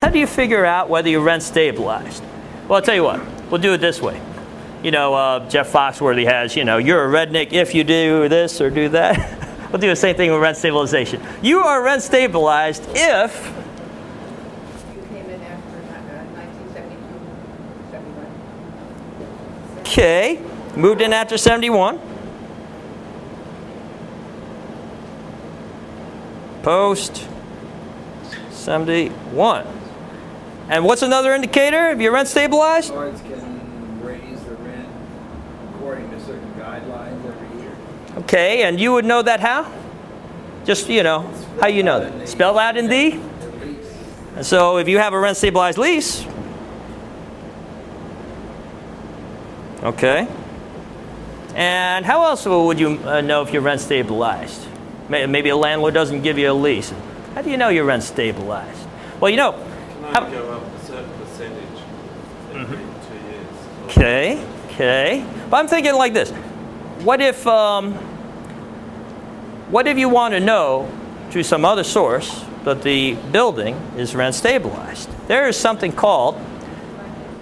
how do you figure out whether you're rent stabilized? Well, I'll tell you what. We'll do it this way. You know, Jeff Foxworthy has, you know, you're a redneck if you do this or do that. We'll do the same thing with rent stabilization. You are rent stabilized if You came in after 1972, 71. Okay, moved in after 71. Post 71. And what's another indicator if you're rent stabilized? Landlords can raise the rent according to certain guidelines every year. Okay, and you would know that how? Just, you know, how you know that? Spelled out in the? And so if you have a rent stabilized lease, okay. And how else would you know if you're rent stabilized? Maybe a landlord doesn't give you a lease. How do you know you're rent stabilized? Well, you know. Can only go up a certain percentage every 2 years. Okay, okay. But I'm thinking like this. What if you want to know through some other source that the building is rent stabilized? There is something called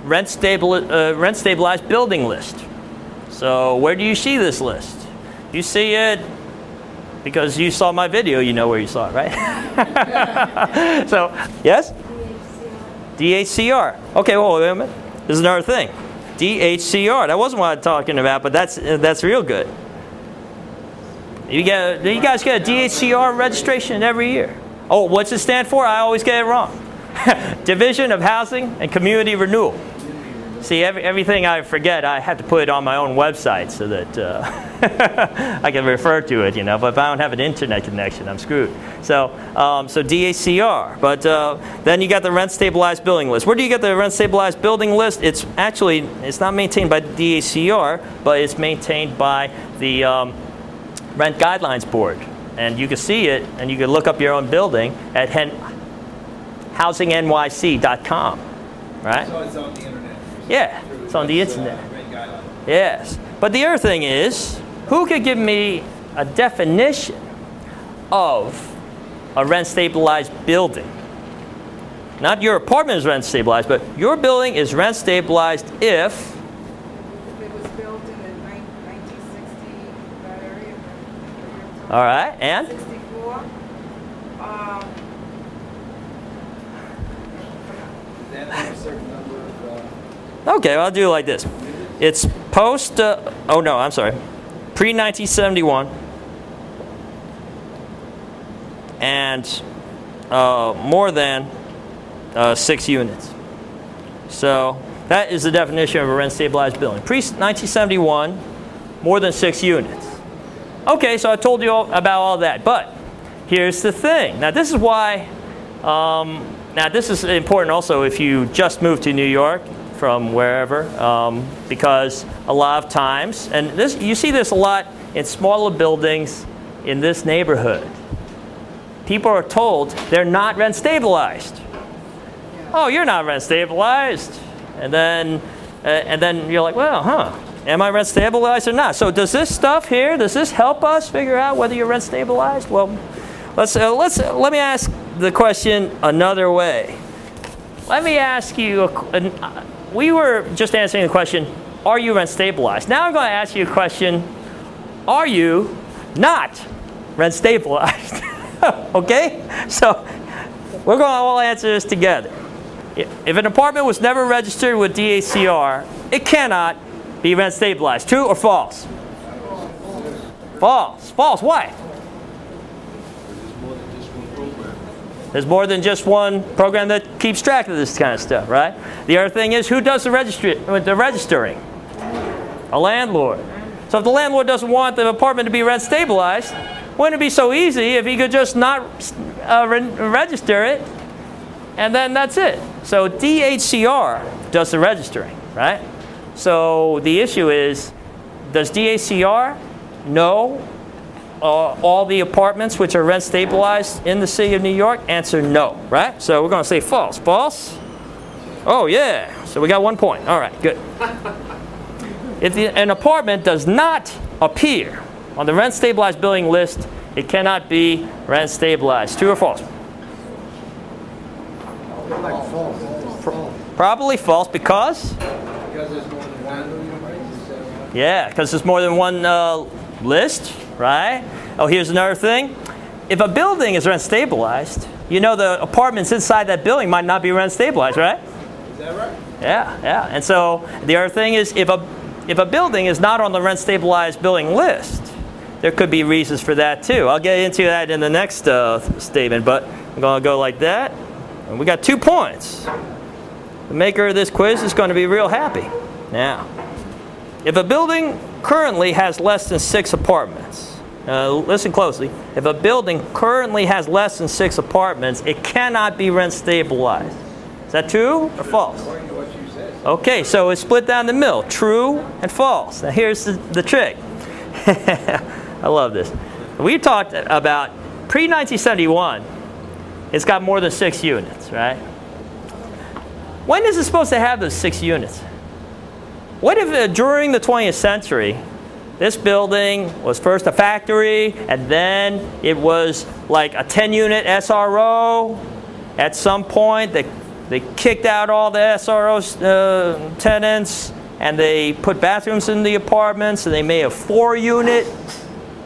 rent stabilized building list. So where do you see this list? You see it because you saw my video, you know where you saw it, right? So, yes? DHCR. Okay, well, wait a minute. This is another thing. DHCR. That wasn't what I'm talking about, but that's real good. You guys get a DHCR registration every year. Oh, what's it stand for? I always get it wrong. Division of Housing and Community Renewal. See, everything I forget, I have to put it on my own website so that I can refer to it, you know. But if I don't have an internet connection, I'm screwed. So, so DHCR. But then you got the rent stabilized building list. Where do you get the rent stabilized building list? It's not maintained by DHCR, but it's maintained by the Rent Guidelines Board. And you can see it, and you can look up your own building at housingnyc.com, right? So it's on the internet. Yeah, it's on the internet. Yes. But the other thing is, who could give me a definition of a rent-stabilized building? Not your apartment is rent-stabilized, but your building is rent-stabilized if... If it was built in the 1960, that area. All right, and? 64. Then there's a certain number of... Okay, well, I'll do it like this. It's post, oh no, I'm sorry, pre-1971 and more than 6 units. So that is the definition of a rent-stabilized building. Pre-1971, more than 6 units. Okay, so I told you all about all that, but here's the thing. Now this is why, now this is important also if you just moved to New York from wherever, because a lot of times, and this you see this a lot in smaller buildings in this neighborhood. People are told they're not rent stabilized. Oh, you're not rent stabilized, and then you're like, well, huh? Am I rent stabilized or not? So does this stuff here, does this help us figure out whether you're rent stabilized? Well, let me ask the question another way. Let me ask you, we were just answering the question, are you rent stabilized? Now I'm going to ask you a question, are you not rent stabilized? Okay? So we're going to all answer this together. If an apartment was never registered with DHCR, it cannot be rent stabilized. True or false? False. False. Why? There's more than just one program that keeps track of this kind of stuff, right? The other thing is, who does the registering? A landlord. So if the landlord doesn't want the apartment to be rent stabilized, wouldn't it be so easy if he could just not register it, and then that's it? So DHCR does the registering, right? So the issue is, does DHCR know all the apartments which are rent stabilized in the city of New York? Answer no, right? So we're going to say false. False? Oh yeah, so we got 1 point. All right, good. If an apartment does not appear on the rent stabilized building list, it cannot be rent stabilized. True or false? Like Probably false because? Because there's more than one. Yeah, because there's more than one list, right? Oh, here's another thing. If a building is rent stabilized, you know the apartments inside that building might not be rent stabilized, right? Is that right? Yeah, yeah. And so the other thing is if a building is not on the rent stabilized building list, there could be reasons for that too. I'll get into that in the next statement, but I'm going to go like that. And we got 2 points. The maker of this quiz is going to be real happy. Now, if a building currently has less than 6 apartments, listen closely. If a building currently has less than 6 apartments, it cannot be rent stabilized. Is that true or false? According to what you said. Okay, so it's split down the middle, true and false. Now here's the trick. I love this. We talked about pre-1971, it's got more than 6 units, right? When is it supposed to have those 6 units? What if during the 20th century, this building was first a factory, and then it was like a 10-unit SRO. At some point, they kicked out all the SRO tenants, and they put bathrooms in the apartments, and they made a 4-unit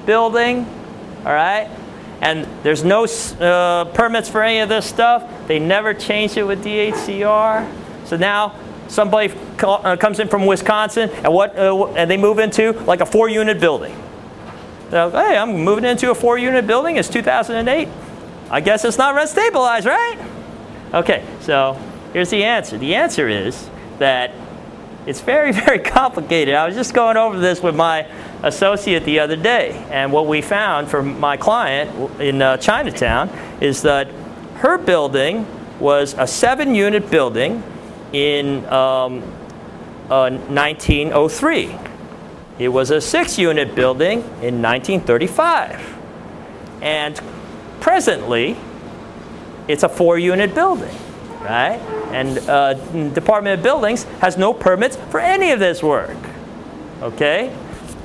building, all right? And there's no permits for any of this stuff. They never changed it with DHCR. So now somebody comes in from Wisconsin, and they move into like a 4-unit building. So, hey, I'm moving into a 4-unit building. It's 2008. I guess it's not rent stabilized, right? Okay, so here's the answer. The answer is that it's very, very complicated. I was just going over this with my associate the other day, and what we found for my client in Chinatown is that her building was a 7-unit building in 1903. It was a 6-unit building in 1935. And presently, it's a 4-unit building, right? And Department of Buildings has no permits for any of this work, okay?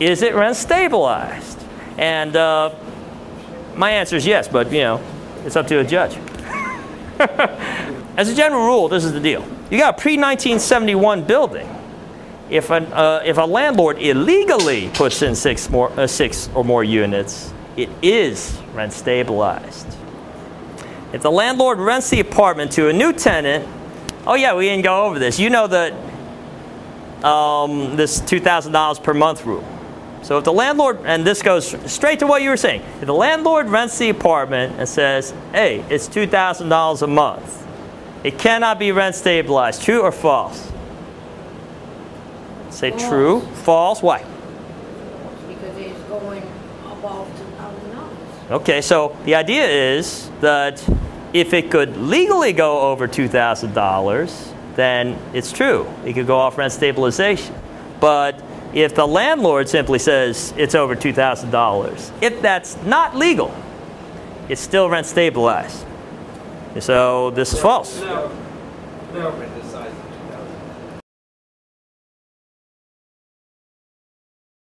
Is it rent stabilized? And my answer is yes, but you know, it's up to a judge. As a general rule, this is the deal. You got a pre-1971 building. If a landlord illegally puts in 6 or more units, it is rent stabilized. If the landlord rents the apartment to a new tenant, oh yeah, we didn't go over this. You know that this $2,000 per month rule. So if the landlord, and this goes straight to what you were saying, if the landlord rents the apartment and says, hey, it's $2,000 a month, it cannot be rent stabilized. True or false? Say false. True. False. Why? Because it's going above $2,000. Okay, so the idea is that if it could legally go over $2,000, then it's true. It could go off rent stabilization. But if the landlord simply says it's over $2,000, if that's not legal, it's still rent stabilized. So this is false. No.